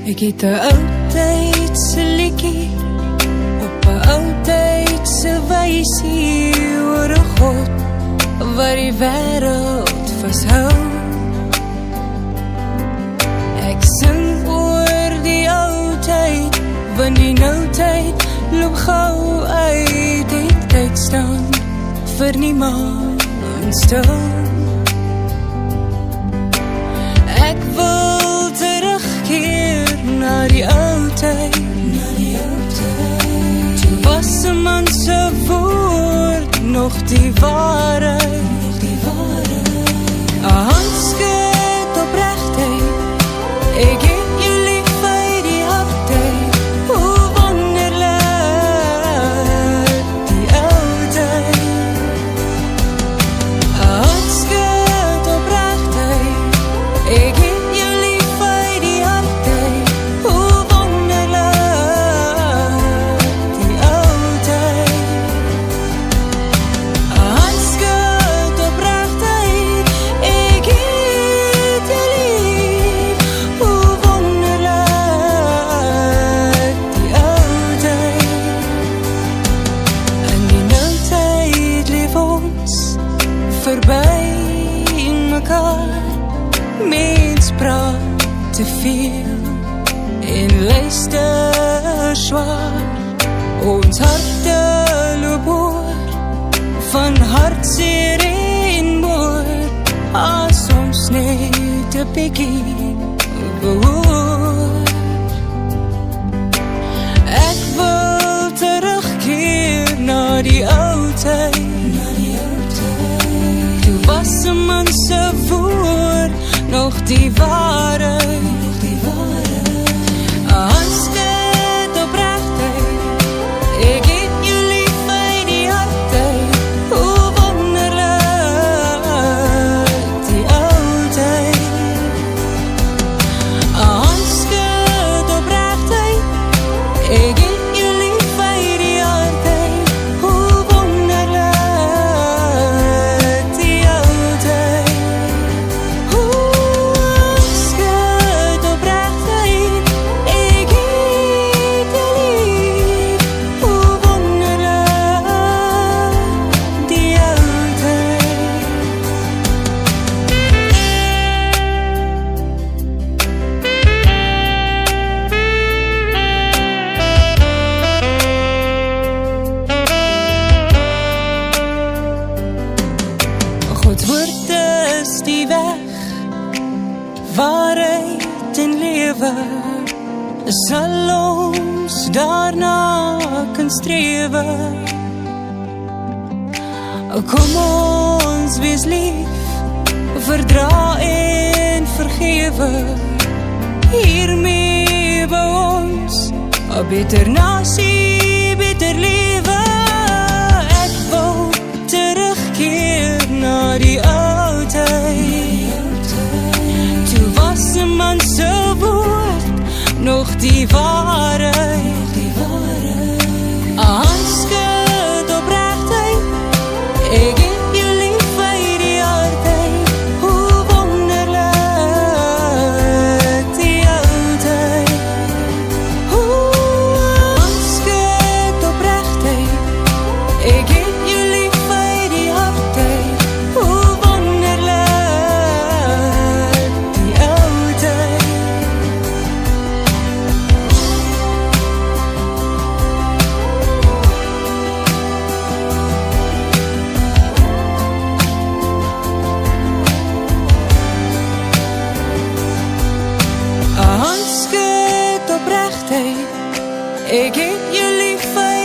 Ek het 'n oudtydse liedjie op 'n oudtydse wysie oor 'n God wat die wêreld vashou. Ek sing oor die oudtyd, want die noutyd loop gou uit. Die tyd staan vir niemand stil. Ek wil terugkeer na die oudtyd, toe was 'n man se woord nog die waarheid. 'n handskud opregtheid, ek het jou lief uit die harttyd. Hoe wonderlik die oudtyd. 'n handskud opregtheid, ek het jou lief uit die harttyd. Hoe wonderlik die oudtyd. 'n handskud opregtheid, ek het jou lief. Hoe wonderlik die oudtyd. In die noutyd leef ons verby mekaar. Mens praat te veel en luister swaar. Ons harte loop oor van hartseer en moord, as ons net 'n bietjie behoort. Ek wil terugkeer na die oudtyd, toe was 'n man se woord nog die waarheid. 'n handskud opregtheid, ek het jou lief uit die harttyd. Hoe wonderlik die oudtyd. 'n handskud opregtheid, ek het jou lief uit die harttyd. Hoe wonderlik die oudtyd. Handskud opregtheid, ek het jou lief. Hoe wonderlik die oudtyd. Gods woord is die weg, waarheid en lewe, sal ons daarna kan strewe. Kom ons wees lief, verdra en vergewe. Hiermee by ons 'n beter nasie, beter lewe. Ek wil terugkeer na die oudtyd, toe was 'n man se woord nog die waarheid. 'n handskud opregtheid, ek het jou lief uit die harttyd. Hoe wonderlik die oudtyd. 'n handskud opregtheid, ek het jou lief uit die harttyd. Hoe wonderlik die oudtyd. 'n handskud opregtheid, ek het jou lief uit